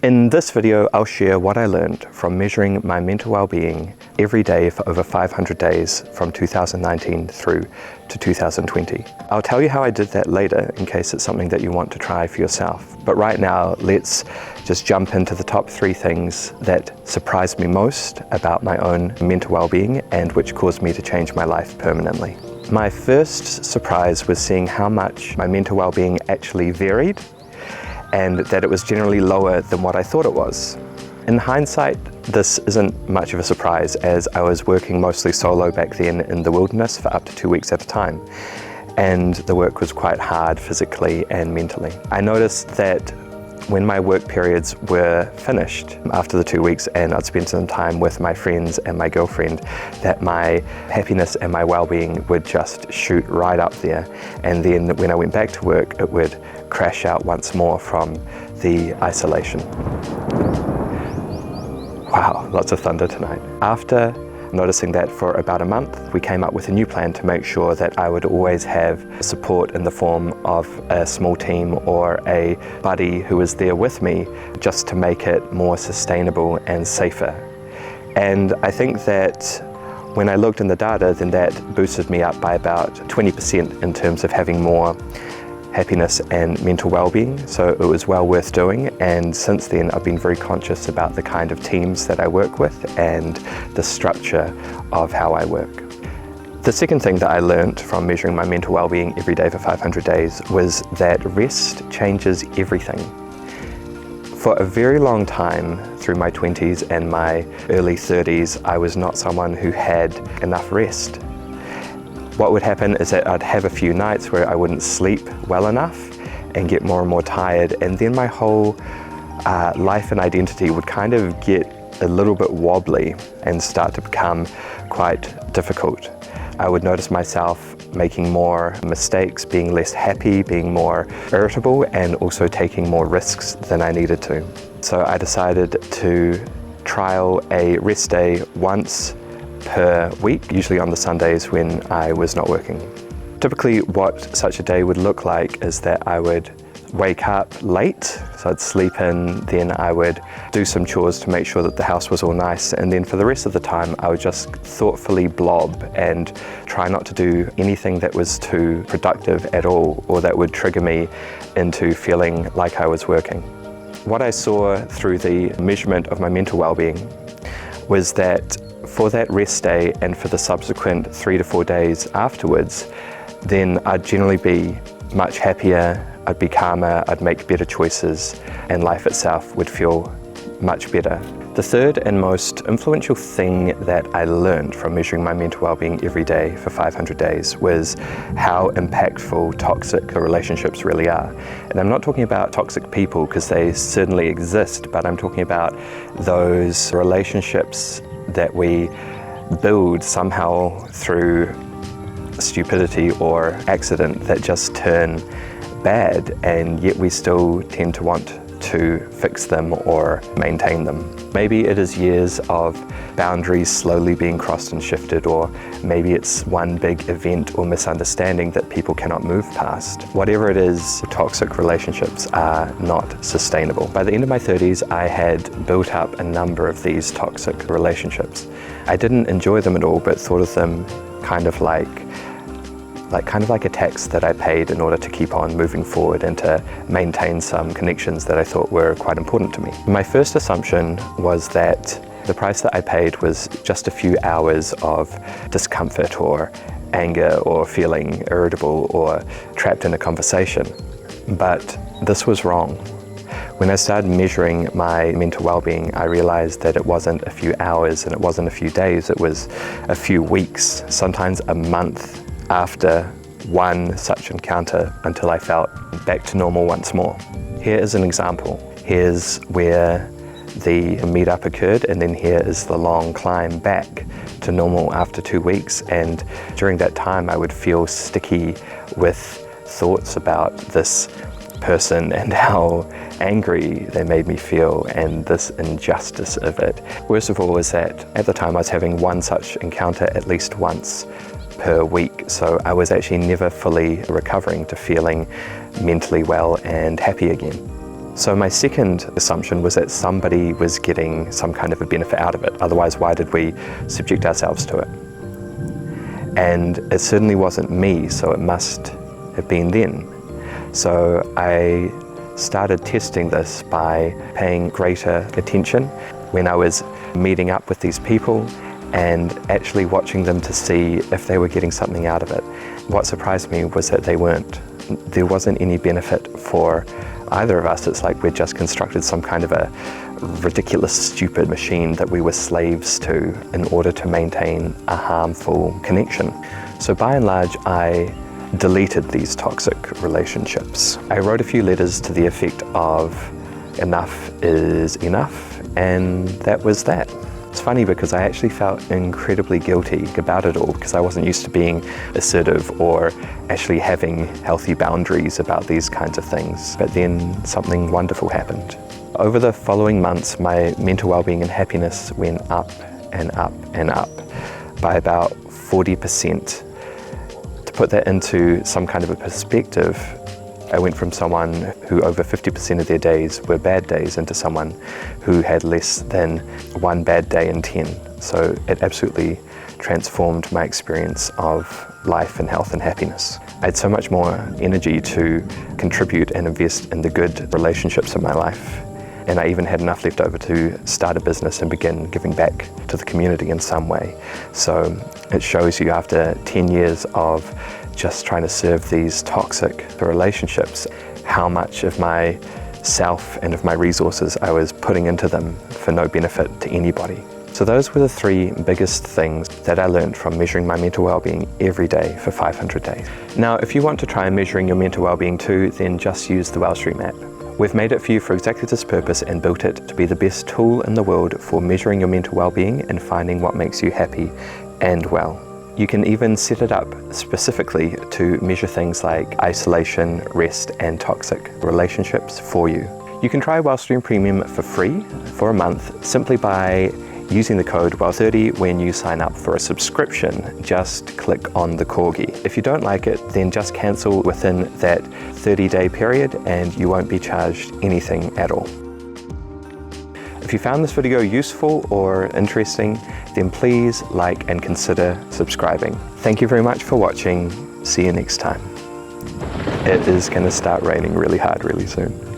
In this video, I'll share what I learned from measuring my mental well-being every day for over 500 days from 2019 through to 2020. I'll tell you how I did that later in case it's something that you want to try for yourself. But right now, let's just jump into the top 3 things that surprised me most about my own mental well-being and which caused me to change my life permanently. My first surprise was seeing how much my mental well-being actually varied, and that it was generally lower than what I thought it was. In hindsight, this isn't much of a surprise, as I was working mostly solo back then in the wilderness for up to 2 weeks at a time, and the work was quite hard physically and mentally. I noticed that when my work periods were finished after the 2 weeks and I'd spent some time with my friends and my girlfriend, that my happiness and my well-being would just shoot right up there. And then when I went back to work, it would crash out once more from the isolation. Wow, lots of thunder tonight. After noticing that for about a month, we came up with a new plan to make sure that I would always have support in the form of a small team or a buddy who was there with me, just to make it more sustainable and safer. And I think that when I looked in the data, then that boosted me up by about 20% in terms of having more happiness and mental well-being, so it was well worth doing. And since then I've been very conscious about the kind of teams that I work with and the structure of how I work. The second thing that I learned from measuring my mental well-being every day for 500 days was that rest changes everything. For a very long time through my 20s and my early 30s, I was not someone who had enough rest. What would happen is that I'd have a few nights where I wouldn't sleep well enough and get more and more tired, and then my whole life and identity would kind of get a little bit wobbly and start to become quite difficult. I would notice myself making more mistakes, being less happy, being more irritable, and also taking more risks than I needed to. So I decided to trial a rest day once per week, usually on the Sundays when I was not working. Typically what such a day would look like is that I would wake up late, so I'd sleep in, then I would do some chores to make sure that the house was all nice, and then for the rest of the time I would just thoughtfully blob and try not to do anything that was too productive at all, or that would trigger me into feeling like I was working. What I saw through the measurement of my mental well-being was that for that rest day and for the subsequent 3 to 4 days afterwards, then I'd generally be much happier, I'd be calmer, I'd make better choices, and life itself would feel much better. The third and most influential thing that I learned from measuring my mental well-being every day for 500 days was how impactful toxic relationships really are. And I'm not talking about toxic people, because they certainly exist, but I'm talking about those relationships that we build somehow through stupidity or accident that just turn bad, and yet we still tend to want to fix them or maintain them. Maybe it is years of boundaries slowly being crossed and shifted, or maybe it's one big event or misunderstanding that people cannot move past. Whatever it is, toxic relationships are not sustainable. By the end of my 30s, I had built up a number of these toxic relationships. I didn't enjoy them at all, but thought of them kind of like a tax that I paid in order to keep on moving forward and to maintain some connections that I thought were quite important to me. My first assumption was that the price that I paid was just a few hours of discomfort or anger or feeling irritable or trapped in a conversation. But this was wrong. When I started measuring my mental well-being, I realized that it wasn't a few hours and it wasn't a few days, it was a few weeks, sometimes a month after one such encounter, until I felt back to normal once more. Here is an example. Here's where the meetup occurred, and then here is the long climb back to normal after 2 weeks. And during that time I would feel sticky with thoughts about this person and how angry they made me feel, and this injustice of it. Worst of all is that at the time I was having one such encounter at least once per week, so I was actually never fully recovering to feeling mentally well and happy again. So my second assumption was that somebody was getting some kind of a benefit out of it. Otherwise, why did we subject ourselves to it? And it certainly wasn't me, so it must have been them. So I started testing this by paying greater attention when I was meeting up with these people and actually watching them to see if they were getting something out of it. What surprised me was that they weren't. There wasn't any benefit for either of us. It's like we'd just constructed some kind of a ridiculous, stupid machine that we were slaves to in order to maintain a harmful connection. So by and large, I deleted these toxic relationships. I wrote a few letters to the effect of enough is enough, and that was that. It's funny because I actually felt incredibly guilty about it all because I wasn't used to being assertive or actually having healthy boundaries about these kinds of things. But then something wonderful happened. Over the following months, my mental well-being and happiness went up and up and up by about 40%. To put that into some kind of a perspective, I went from someone who over 50% of their days were bad days into someone who had less than one bad day in 10. So it absolutely transformed my experience of life and health and happiness. I had so much more energy to contribute and invest in the good relationships in my life. And I even had enough left over to start a business and begin giving back to the community in some way. So it shows you after 10 years of just trying to serve these toxic relationships, how much of my self and of my resources I was putting into them for no benefit to anybody. So those were the three biggest things that I learned from measuring my mental well-being every day for 500 days. Now, if you want to try measuring your mental well-being too, then just use the Wellstream app. We've made it for you for exactly this purpose and built it to be the best tool in the world for measuring your mental well-being and finding what makes you happy and well. You can even set it up specifically to measure things like isolation, rest, and toxic relationships for you. You can try Wellstream Premium for free for a month simply by using the code WELL30 when you sign up for a subscription. Just click on the corgi. If you don't like it, then just cancel within that 30-day period and you won't be charged anything at all. If you found this video useful or interesting, then please like and consider subscribing. Thank you very much for watching. See you next time. It is going to start raining really hard really soon.